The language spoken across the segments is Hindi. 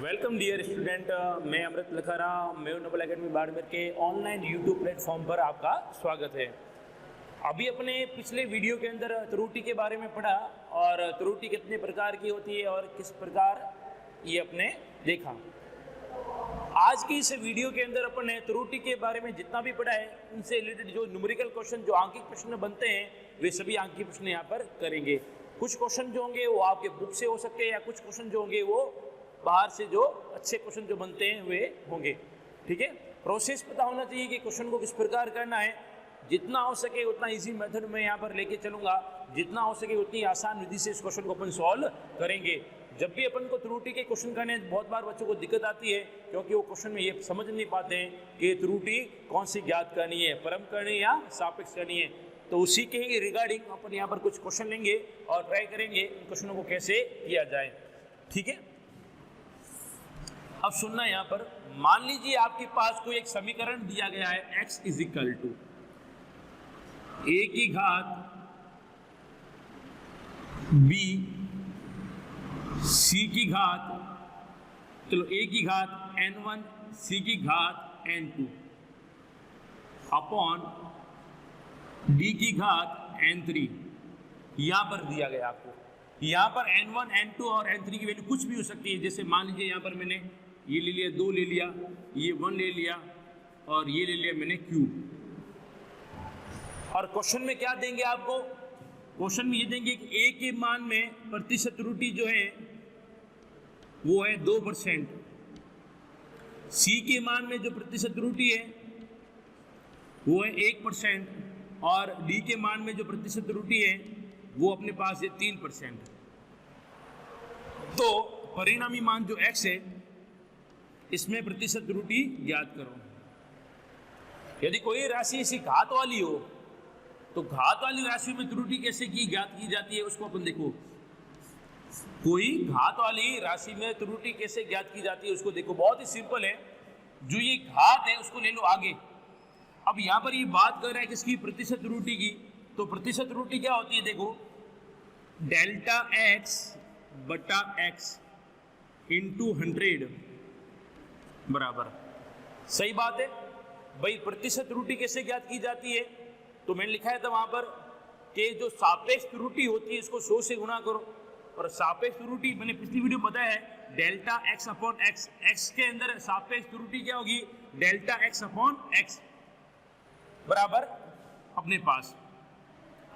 वेलकम डियर स्टूडेंट, मैं Amrit Lakhara Mayo Noble Academy Barmer के ऑनलाइन यूट्यूब प्लेटफॉर्म पर आपका स्वागत है। अभी अपने पिछले वीडियो के अंदर त्रुटि के बारे में पढ़ा और त्रुटि कितने प्रकार की होती है और किस प्रकार ये अपने देखा। आज की इस वीडियो के अंदर अपन ने त्रुटि के बारे में जितना भी पढ़ा है उनसे रिलेटेड जो न्यूमेरिकल क्वेश्चन जो आंकिक प्रश्न बनते हैं वे सभी आंकिक प्रश्न यहाँ पर करेंगे। कुछ क्वेश्चन जो होंगे वो आपके बुक से हो सकते हैं या कुछ क्वेश्चन जो होंगे वो बाहर से जो अच्छे क्वेश्चन जो बनते हैं वे होंगे। ठीक है, प्रोसेस पता होना चाहिए कि क्वेश्चन को किस प्रकार करना है। जितना हो सके उतना इजी मेथड में यहाँ पर लेके चलूँगा, जितना हो सके उतनी आसान विधि से इस क्वेश्चन को अपन सॉल्व करेंगे। जब भी अपन को त्रुटि के क्वेश्चन करने बहुत बार बच्चों को दिक्कत आती है क्योंकि वो क्वेश्चन में ये समझ नहीं पाते हैं कि त्रुटि कौन सी ज्ञात करनी है, परम करनी है या सापेक्ष करनी है। तो उसी के ही रिगार्डिंग अपन यहाँ पर कुछ क्वेश्चन लेंगे और ट्राई करेंगे इन क्वेश्चनों को कैसे किया जाए। ठीक है, अब सुनना यहाँ पर, मान लीजिए आपके पास कोई एक समीकरण दिया गया है x is equal to a की घात b c की घात, चलो a की घात n1 c की घात n2 अपॉन d की घात n3 यहां पर दिया गया आपको। यहां पर n1 n2 और n3 की वैल्यू कुछ भी हो सकती है। जैसे मान लीजिए यहां पर मैंने ये ले लिया, 2 ले लिया, ये 1 ले लिया और ये ले लिया मैंने क्यूब। और क्वेश्चन में क्या देंगे आपको? क्वेश्चन में ये देंगे कि a के मान में प्रतिशत त्रुटि जो है वो है 2%, c के मान में जो प्रतिशत त्रुटि है वो है 1% और d के मान में जो प्रतिशत त्रुटि है वो अपने पास है 3%। तो परिणामी मान जो x है इसमें प्रतिशत त्रुटि ज्ञात करो। यदि कोई राशि ऐसी घात वाली हो तो घात वाली राशि में त्रुटि कैसे ज्ञात की जाती है उसको अपन देखो। कोई घात वाली राशि में त्रुटि कैसे ज्ञात की जाती है उसको देखो, बहुत ही सिंपल है। जो ये घात है उसको ले लो आगे। अब यहाँ पर ये बात कर रहा है किसकी? प्रतिशत त्रुटि की। तो प्रतिशत त्रुटि क्या होती है देखो, डेल्टा x बटा x इंटू 100 बराबर। सही बात है भाई। प्रतिशत त्रुटि कैसे ज्ञात की जाती है? तो मैंने लिखा है था वहां पर कि जो सापेक्ष त्रुटि होती है इसको 100 से गुणा करो। और सापेक्ष त्रुटि मैंने पिछली वीडियो में बताया है delta x upon x। x के अंदर सापेक्ष त्रुटि क्या होगी? डेल्टा x अपॉन x बराबर अपने पास।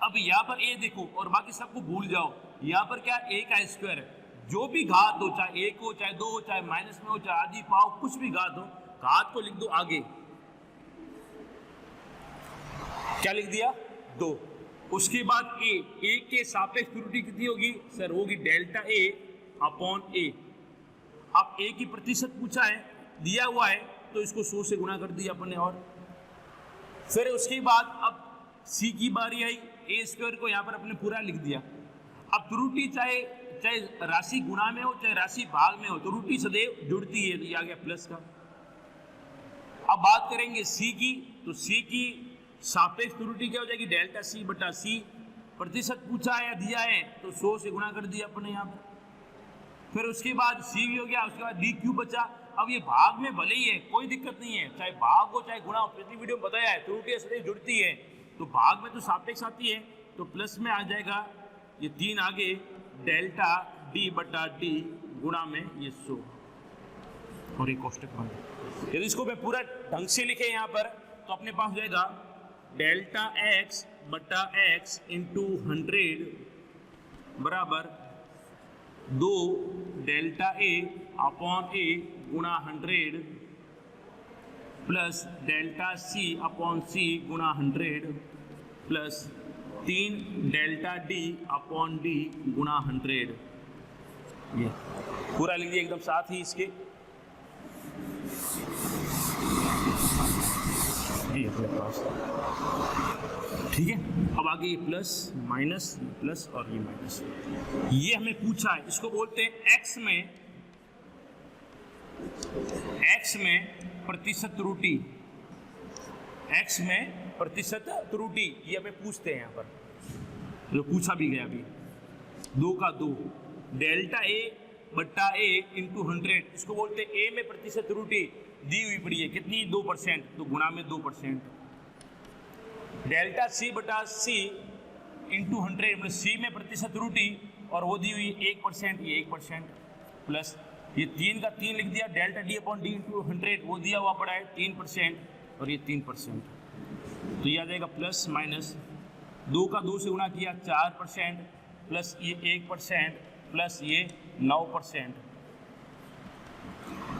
अब यहाँ पर a देखो और बाकी सबको भूल जाओ। यहाँ पर क्या a का स्क्वायर है। जो भी घात हो, चाहे 1 हो, चाहे 2 हो, चाहे माइनस में हो, चाहे आधी पाव, कुछ भी घात हो, घात को लिख दो आगे। क्या लिख दिया? 2। उसके बाद a के सापेक्ष त्रुटि कितनी होगी सर? होगी डेल्टा a अपॉन a। अब a की प्रतिशत पूछा है, दिया हुआ है तो इसको 100 से गुणा कर दिया अपन ने। और फिर उसके बाद अब c की बारी आई, a स्क्वायर को यहाँ पर अपने पूरा लिख दिया। अब त्रुटि चाहे राशि गुणा में हो चाहे राशि भाग में हो, त्रुटि सदैव जुड़ती है। ये आ गया प्लस का। अब बात करेंगे c की, तो c की सापेक्ष त्रुटि क्या हो जाएगी? डेल्टा c बटा c। प्रतिशत पूछा है या दिया है तो 100 से गुणा कर दिया अपने यहाँ पर। फिर उसके बाद c भी हो गया, उसके बाद d क्यूब बचा। अब ये भाग में भले ही है, कोई दिक्कत नहीं है, चाहे भाग हो चाहे गुणा हो। पिछली वीडियो में बताया है त्रुटि सदैव जुड़ती है। तो भाग में तो सापेक्ष आती है तो प्लस में आ जाएगा ये 3 आगे डेल्टा d बटा d गुणा में ये 100 और एक कोष्टक बंद। यदि इसको मैं पूरा ढंग से लिखे यहाँ पर तो अपने पास हो जाएगा डेल्टा x बटा x इंटू 100 बराबर 2 डेल्टा a अपॉन a गुणा 100 plus delta c upon c गुणा 100 plus 3 delta d upon d गुणा 100। ये पूरा लिख दिया एकदम साथ ही इसके। अपने पास ठीक है। अब आगे ये प्लस माइनस प्लस और ये माइनस, ये हमें पूछा है। इसको बोलते हैं x में प्रतिशत त्रुटि। x में प्रतिशत त्रुटि ये हमें पूछते हैं यहाँ पर, जो पूछा भी गया अभी। 2 का 2 डेल्टा ए बट्टा ए इंटू 100, इसको बोलते हैं ए में प्रतिशत त्रुटि दी हुई पड़ी है कितनी 2%, तो गुणा में 2%। डेल्टा सी बटा सी इंटू 100, मतलब सी में प्रतिशत त्रुटि और वो दी हुई 1%, ये 1% प्लस ये 3 का 3 लिख दिया, delta D upon D into 100 वो दिया हुआ पड़ा है 3% और ये 3%, तो ये आ जाएगा प्लस माइनस 2 का 2 से गुणा किया 4% प्लस ये 1% प्लस ये 9%,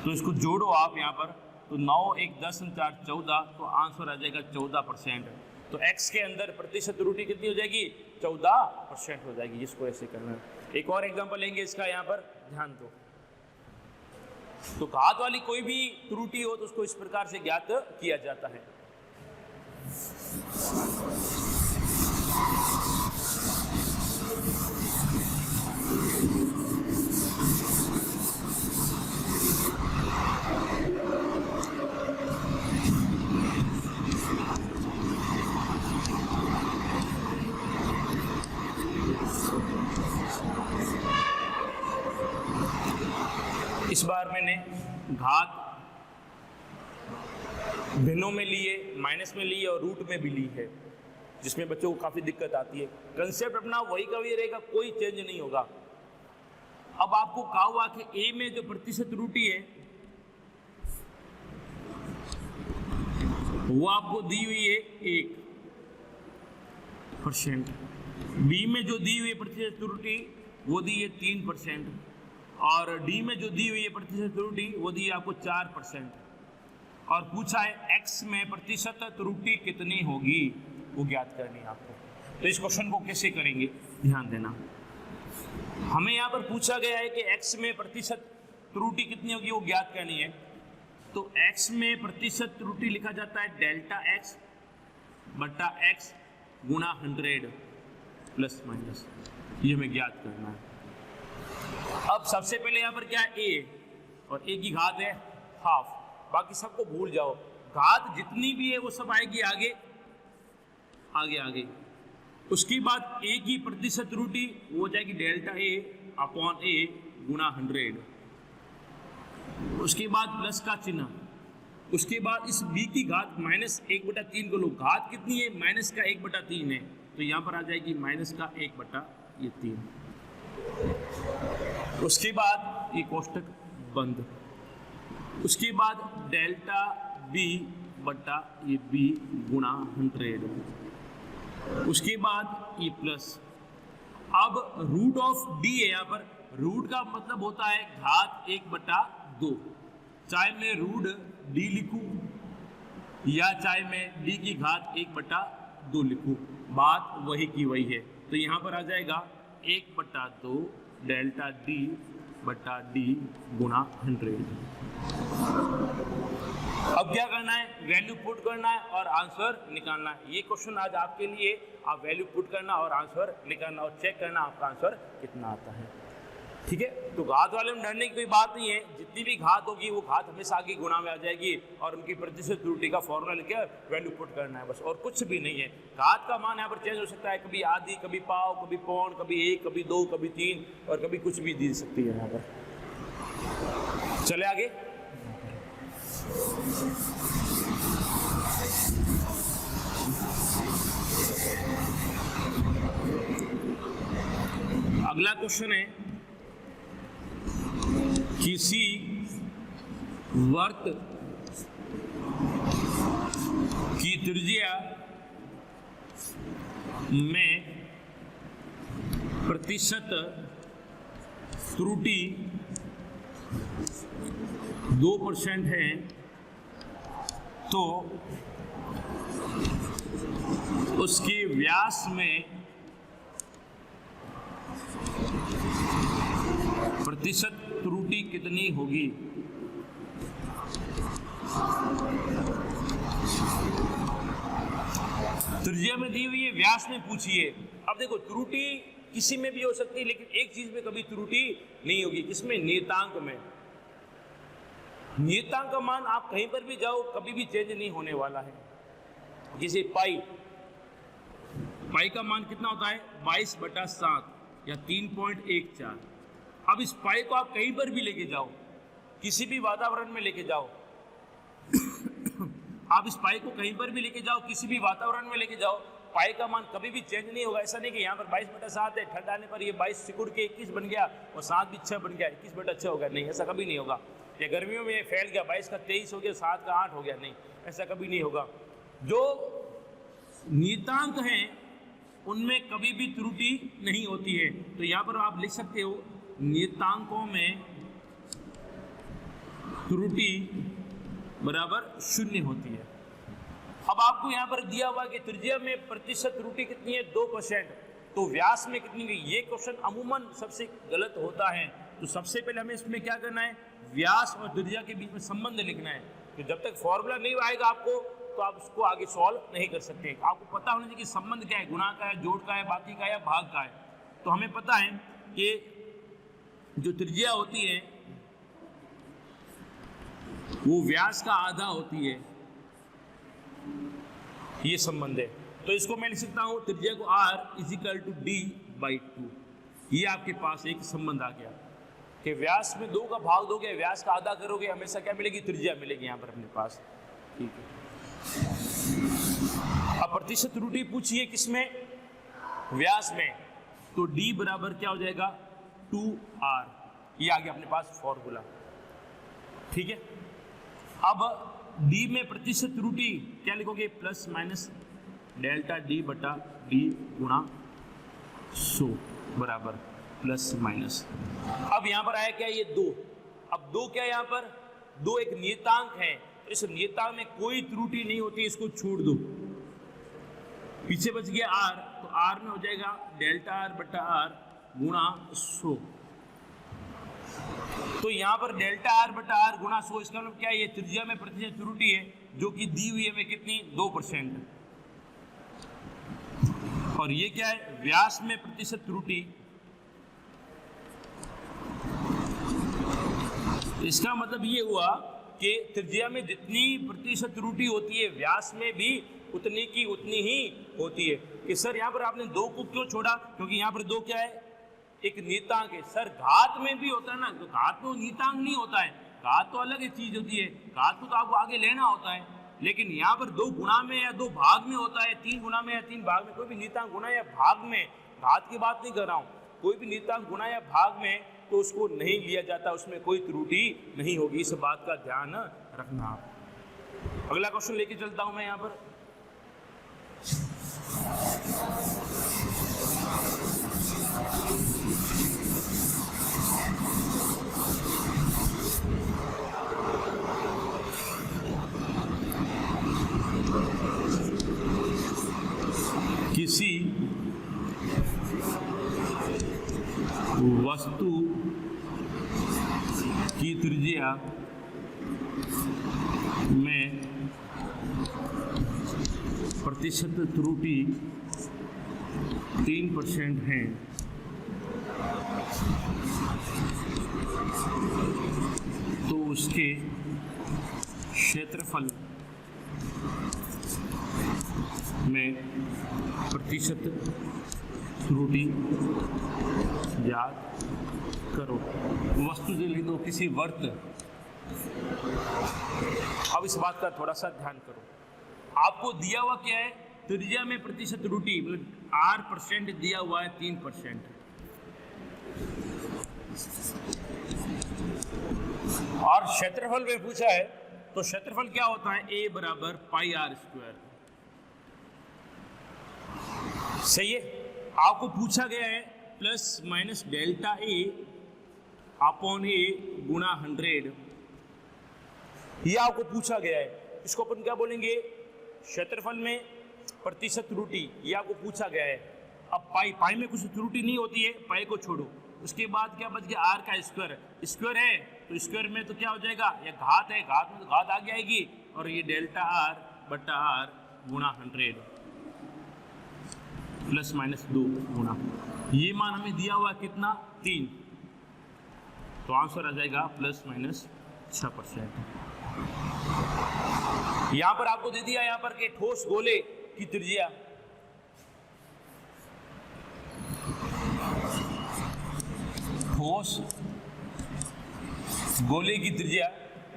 तो इसको जोड़ो आप यहाँ पर, तो 9 1 10 4 14, तो आंसर आ जाएगा 14%। तो x के अंदर प्रतिशत त्रुटि कितनी हो जाएगी 14% हो जाएगी। इसको ऐसे करना है। एक और एग्जांपल लेंगे इसका, यहाँ पर ध्यान दो। तो घात वाली कोई भी त्रुटि हो तो उसको इस प्रकार से ज्ञात किया जाता है। इस बार मैंने घात भिन्नों में लिए, माइनस में लिए और रूट में भी ली है, जिसमें बच्चों को काफी दिक्कत आती है। कंसेप्ट अपना वही का वही रहेगा, कोई चेंज नहीं होगा। अब आपको कहा हुआ कि ए में जो प्रतिशत त्रुटि है वो आपको दी हुई है 1%, बी में जो दी हुई है प्रतिशत त्रुटि वो दी है 3%, और डी में जो दी हुई है प्रतिशत त्रुटि वो दी है आपको 4%, और पूछा है एक्स में प्रतिशत त्रुटि कितनी होगी वो ज्ञात करनी है आपको। तो इस क्वेश्चन को कैसे करेंगे ध्यान देना। हमें यहाँ पर पूछा गया है कि एक्स में प्रतिशत त्रुटि कितनी होगी वो ज्ञात करनी है। तो एक्स में प्रतिशत त्रुटि लिखा जाता है डेल्टा एक्स बटा एक्स गुणा 100 प्लस माइनस, ये हमें ज्ञात करना है। अब सबसे पहले यहाँ पर क्या है ए, और ए की घात है हाफ, बाकी सबको भूल जाओ। घात जितनी भी है वो सब आएगी आगे आगे आगे। उसके बाद ए की प्रतिशत त्रुटि वो हो जाएगी डेल्टा ए अपॉन ए गुणा 100, उसके बाद प्लस का चिन्ह, उसके बाद इस बी की घात -1/3 को लो। घात कितनी है माइनस का 1/3 है, तो यहाँ पर आ जाएगी माइनस का 1/3। उसके बाद ये कोष्टक बंद, उसके बाद डेल्टा बी बटा ये बी गुणा 100, उसके बाद ये प्लस। अब रूट ऑफ डी है, यहाँ पर रूट का मतलब होता है घात 1/2, चाहे मैं रूट डी लिखूं या चाहे मैं डी की घात 1/2 लिखूं, बात वही की वही है। तो यहाँ पर आ जाएगा 1/2 डेल्टा डी बटा डी गुणा 100। अब क्या करना है, वैल्यू पुट करना है और आंसर निकालना है। ये क्वेश्चन आज आपके लिए, आप वैल्यू पुट करना और आंसर निकालना और चेक करना आपका आंसर कितना आता है। ठीक है, तो घात वाले में डरने की कोई बात नहीं है, जितनी भी घात होगी वो घात हमेशा आगे गुणा में आ जाएगी और उनकी प्रतिशत त्रुटि का फॉर्मूला लेकर वैल्यू पुट करना है बस, और कुछ भी नहीं है। घात का मान यहाँ पर चेंज हो सकता है, कभी आधी, कभी पाव, कभी पौन, कभी 1, कभी 2, कभी 3 और कभी कुछ भी दी सकती है यहाँ पर। चले आगे। अगला क्वेश्चन है, किसी वर्त की त्रिज्या में प्रतिशत त्रुटि 2% है, तो उसके व्यास में प्रतिशत त्रुटि कितनी होगी। त्रिज्या में दी हुई है, व्यास में पूछिए। अब देखो त्रुटि किसी में भी हो सकती है, लेकिन एक चीज में कभी त्रुटि नहीं होगी, किसमें, नियतांक में। नियतांक का मान आप कहीं पर भी जाओ कभी भी चेंज नहीं होने वाला है। जैसे पाई का मान कितना होता है 22/7 या 3.14। अब इस पाई को आप कहीं पर भी लेके जाओ, किसी भी वातावरण में लेके जाओ आप इस पाई को कहीं पर भी लेके जाओ, किसी भी वातावरण में लेके जाओ, पाई का मान कभी भी चेंज नहीं होगा। ऐसा नहीं कि यहाँ पर 22/7 है, ठंड आने पर ये 22 सिकुड़ के 21 बन गया और 7 भी 6 बन गया, 21/6 हो गया, नहीं, ऐसा कभी नहीं होगा। या गर्मियों में फैल गया, 22 का 23 हो गया, 7 का 8 हो गया, नहीं, ऐसा कभी नहीं होगा। जो नियतांक हैं उनमें कभी भी त्रुटि नहीं होती है। तो यहाँ पर आप लिख सकते हो नियतांकों में त्रुटि बराबर 0 होती है। अब आपको यहाँ पर दिया हुआ कि त्रिज्या में प्रतिशत त्रुटि कितनी है, 2%, तो व्यास में कितनी है? ये क्वेश्चन अमूमन सबसे गलत होता है। तो सबसे पहले हमें इसमें क्या करना है, व्यास और त्रिज्या के बीच में संबंध लिखना है। तो जब तक फॉर्मूला नहीं आएगा आपको तो आप उसको आगे सॉल्व नहीं कर सकते। आपको पता होना चाहिए कि संबंध क्या है, गुणा का है, जोड़ का है, बाकी का है या भाग का है। तो हमें पता है कि जो त्रिज्या होती है वो व्यास का आधा होती है, ये संबंध है। तो इसको मैं लिख सकता हूं त्रिज्या को r = d/2। ये आपके पास एक संबंध आ गया कि व्यास में 2 का भाग दोगे, व्यास का आधा करोगे, हमेशा क्या मिलेगी, त्रिज्या मिलेगी यहाँ पर अपने पास। ठीक है, अब प्रतिशत त्रुटि पूछिए किसमें, व्यास में, तो d बराबर क्या हो जाएगा, 2r। ये आ गया अपने पास फॉर्मूला। ठीक है, अब d में प्रतिशत त्रुटि क्या लिखोगे, ±डेल्टा d/d गुणा 100 बराबर ±। अब यहां पर आया क्या, ये 2। अब 2 क्या है, यहां पर 2 एक नियतांक है, तो इस नियतांक में कोई त्रुटि नहीं होती, इसको छोड़ दो। पीछे बच गया r, तो r में हो जाएगा ΔR/r गुणा 100। तो यहाँ पर ΔR/r गुणा 100, इसका मतलब क्या है, ये त्रिज्या में प्रतिशत त्रुटि है जो कि दी हुई है हमें कितनी, 2%। और ये क्या है, व्यास में प्रतिशत त्रुटि। इसका मतलब ये हुआ कि त्रिज्या में जितनी प्रतिशत त्रुटि होती है व्यास में भी उतनी की उतनी ही होती है। कि सर यहाँ पर आपने 2 को क्यों छोड़ा, क्योंकि यहाँ पर 2 क्या है, एक नियतांक है। सर घात में भी होता है ना, तो घात में नियतांक नहीं होता है, घात तो अलग चीज होती है, घात को तो आपको आगे लेना होता है। लेकिन यहाँ पर 2 गुणा में या 2 भाग में होता है, 3 गुणा में या 3 भाग में, कोई भी नियतांक गुणा या भाग में, घात की बात नहीं कर रहा हूँ, कोई भी नियतांक गुणा या भाग में तो उसको नहीं लिया जाता, उसमें कोई त्रुटि नहीं होगी। इस बात का ध्यान रखना। अगला क्वेश्चन लेके चलता हूं मैं यहाँ पर। किसी वस्तु की त्रिज्या में प्रतिशत त्रुटि 3% है, तो उसके क्षेत्रफल में प्रतिशत त्रुटि याद करो। वस्तु से लिख दो किसी वर्त। अब इस बात का थोड़ा सा ध्यान करो, आपको दिया हुआ क्या है, त्रिज्या में प्रतिशत त्रुटि मतलब r% दिया हुआ है 3%, और क्षेत्रफल में पूछा है, तो क्षेत्रफल क्या होता है, a बराबर πr²। सही है, आपको पूछा गया है ±ΔA/A गुणा 100, ये आपको पूछा गया है। इसको अपन क्या बोलेंगे, क्षेत्रफल में प्रतिशत त्रुटि, ये आपको पूछा गया है। अब पाई में कुछ त्रुटि नहीं होती है, पाई को छोड़ो। उसके बाद क्या बच गया, r का स्क्वायर है, तो स्क्वायर में तो क्या हो जाएगा, ये घात है, घात में तो घात आगे आएगी, और ये ΔR/r गुणा 100 ±2 गुणा, ये मान हमें दिया हुआ कितना, 3, तो आंसर आ जाएगा ±6%। यहां पर आपको दे दिया यहां पर के ठोस गोले की त्रिज्या, ठोस गोले की त्रिज्या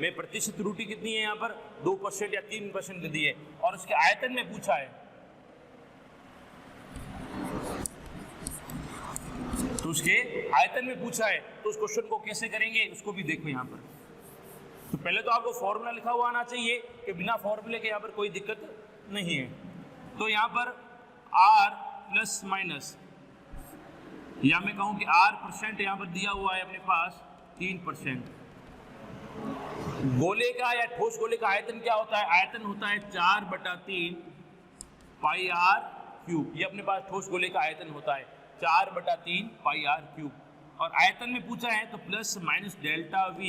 में प्रतिशत त्रुटि कितनी है यहाँ पर 2% या 3% दी है और उसके आयतन में पूछा है, तो उसके आयतन में पूछा है, तो उस क्वेश्चन को कैसे करेंगे उसको भी देखो यहाँ पर। तो पहले तो आपको फॉर्मूला लिखा हुआ आना चाहिए कि बिना फॉर्मूले के यहाँ पर कोई दिक्कत नहीं है। तो यहाँ पर r प्लस माइनस, या मैं कहूँ कि r% यहाँ पर दिया हुआ है अपने पास 3%। गोले का या ठोस गोले का आयतन क्या होता है? आयतन होता है 4/3 पाई r क्यूब। ये अपने पास ठोस गोले का आयतन होता है 4/3 पाई r क्यूब। और आयतन में पूछा है तो plus minus delta v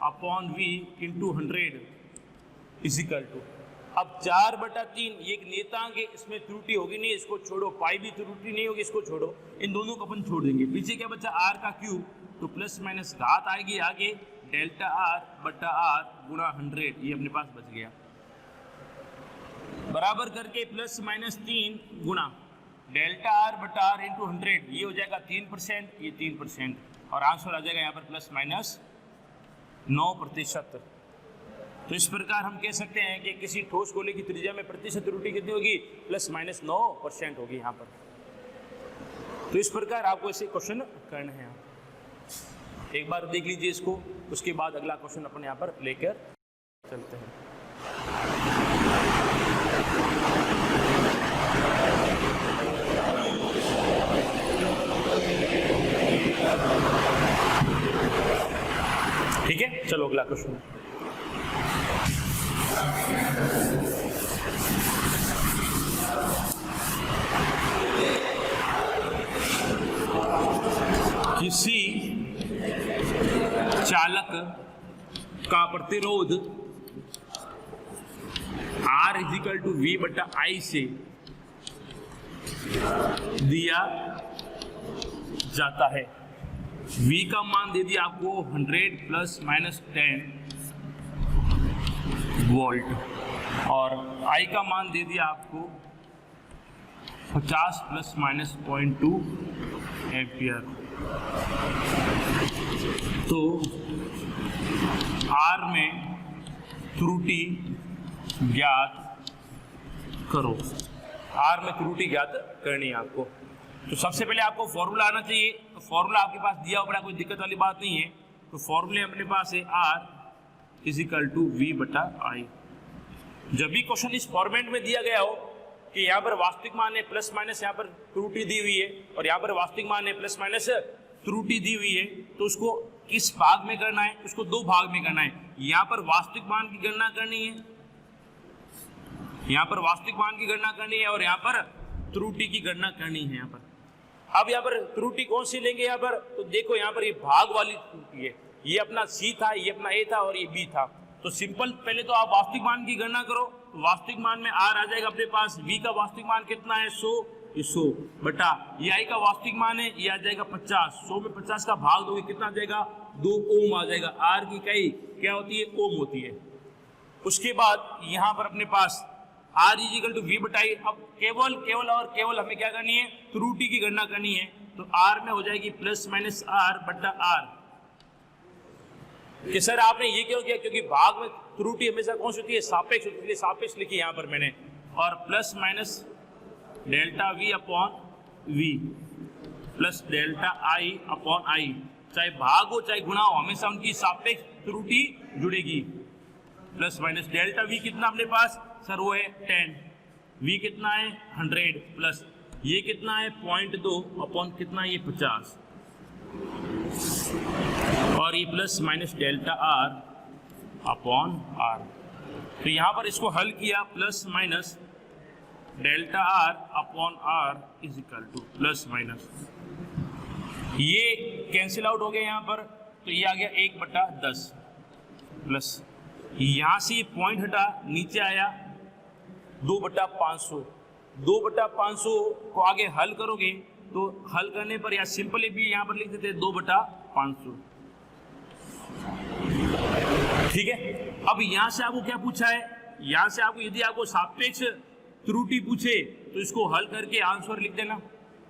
upon v into 100 is equal to. अब 4/3 ये एक नियतांक है, इसमें त्रुटि होगी नहीं, इसको छोड़ो। पाई भी त्रुटि नहीं होगी, इसको छोड़ो। इन दोनों को अपन छोड़ देंगे। पीछे क्या बचा? r का क्यूब, तो प्लस माइनस घात आएगी आगे डेल्टा r/r गुणा 100, ये अपने पास बच गया। बराबर करके प्लस माइनस 3 गुणा डेल्टा r/r इंटू 100, ये हो जाएगा 3%, ये 3%, और आंसर आ जाएगा यहाँ पर प्लस माइनस 9%। तो इस प्रकार हम कह सकते हैं कि किसी ठोस गोले की त्रिज्या में प्रतिशत त्रुटि कितनी होगी? प्लस माइनस 9% होगी यहाँ पर। तो इस प्रकार आपको ऐसे क्वेश्चन करने हैं। एक बार देख लीजिए इसको, उसके बाद अगला क्वेश्चन अपन यहाँ पर लेकर चलते हैं। ठीक है, चलो अगला क्वेश्चन। किसी चालक का प्रतिरोध R इजिकल टू V/I से दिया जाता है। V का मान दे दिया आपको 100 प्लस माइनस 10 वोल्ट, और I का मान दे दिया आपको 50 प्लस माइनस 0.2 एम्पियर। तो R में त्रुटि ज्ञात करो। R में त्रुटि ज्ञात करनी है आपको। तो सबसे पहले आपको फॉर्मूला आना चाहिए। तो फॉर्मूला आपके पास दिया हुआ, कोई दिक्कत वाली बात नहीं है। तो फॉर्मूले अपने पास है R इजिकल टू V/I। जब भी क्वेश्चन इस फॉर्मेट में दिया गया हो कि यहाँ पर वास्तविक मान है प्लस माइनस, यहाँ पर त्रुटि दी हुई है, और यहाँ पर वास्तविक मान है प्लस माइनस त्रुटि दी हुई है, तो उसको किस भाग में करना है? उसको दो भाग में करना है। यहाँ पर वास्तविक मान की गणना करनी है, यहाँ पर वास्तविक मान की गणना करनी है, और यहाँ पर त्रुटि की गणना करनी है। यहाँ पर अब यहाँ पर त्रुटि कौन सी लेंगे? यहाँ पर तो देखो, यहाँ पर ये भाग वाली त्रुटि है। ये अपना C था, ये अपना A था, और ये B था। तो सिंपल पहले तो आप वास्तविक मान की गणना करो। तो वास्तविक मान में R आ जाएगा अपने पास। V का वास्तविक मान कितना है? 100, ये 100 बटा ये I का वास्तविक मान है, ये आ जाएगा 50। 100 में 50 का भाग दोगे कितना आ जाएगा? 2 ओम आ जाएगा। R की इकाई क्या होती है? ओम होती है। उसके बाद यहाँ पर अपने पास R इजिकल टू V/I। अब केवल हमें क्या करनी है? त्रुटि की गणना करनी है। तो R में हो जाएगी प्लस माइनस R/R। कि सर आपने ये क्यों किया? क्योंकि भाग में त्रुटि हमेशा कौन सी होती है? सापेक्ष होती है। सापेक्ष लिखी यहाँ पर मैंने, और plus minus delta V upon V plus delta I upon I। चाहे भाग हो चाहे गुणा हो, हमेशा उनकी सापेक्ष त्रुटि जुड़ेगी। प्लस माइनस डेल्टा V कितना अपने पास? सर वो है 10। V कितना है? 100 प्लस ये कितना है? 0.2 अपॉन कितना? ये 50, और ये plus minus delta R upon R। तो यहाँ पर इसको हल किया, plus minus delta R upon R is equal to plus minus, ये कैंसिल आउट हो गया यहाँ पर। तो ये आ गया 1/10 प्लस यहाँ से पॉइंट हटा, नीचे आया 2/500। 2/500 को आगे हल करोगे तो हल करने पर, या सिंपली भी यहाँ पर लिख देते 2/500। ठीक है। अब यहाँ से आपको क्या पूछा है? यहाँ से आपको, यदि आपको सापेक्ष त्रुटि पूछे तो इसको हल करके आंसर लिख देना।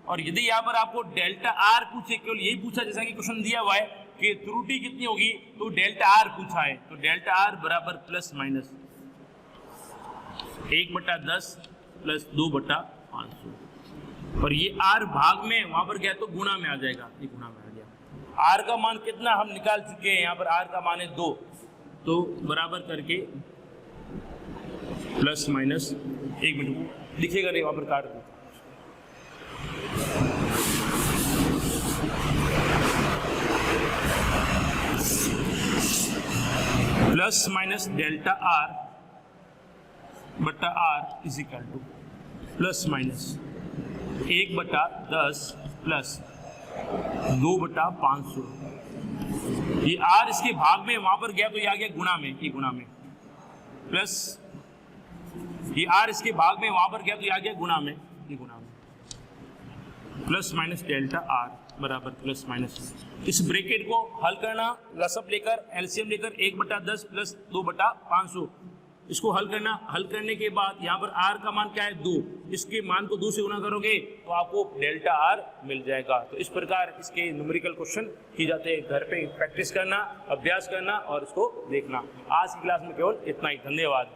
और यदि यहाँ पर आपको डेल्टा आर पूछे, केवल यही पूछा जैसा कि क्वेश्चन दिया हुआ है कि त्रुटि कितनी होगी, तो डेल्टा आर पूछा है, तो डेल्टा आर बराबर प्लस माइनस 1/10 प्लस 2/500। और ये आर भाग में वहां पर गया तो गुणा में आ जाएगा, ये गुणा में आ गया। आर का मान कितना हम निकाल चुके हैं, यहाँ पर आर का मान है 2, तो बराबर करके प्लस माइनस 1 मिनट लिखेगा नहीं, वहां पर काट दो। प्लस माइनस डेल्टा आर बटा r is equal to plus minus 1/10 plus 2/500। ये आर इसके भाग में वहां पर गया तो ये आ गया गुणा में, ये गुणा में, प्लस ये आर इसके भाग में वहां पर गया तो ये आ गया गुणा में, ये गुणा में, प्लस माइनस डेल्टा आर बराबर प्लस माइनस। इस ब्रैकेट को हल करना, लसअप लेकर एलसीएम लेकर 1/10 प्लस 2/500 इसको हल करना। हल करने के बाद यहाँ पर आर का मान क्या है 2, इसके मान को 2 से गुणा करोगे तो आपको डेल्टा आर मिल जाएगा। तो इस प्रकार इसके न्यूमेरिकल क्वेश्चन किए जाते हैं। घर पे प्रैक्टिस करना, अभ्यास करना और इसको देखना। आज की क्लास में केवल इतना ही। धन्यवाद।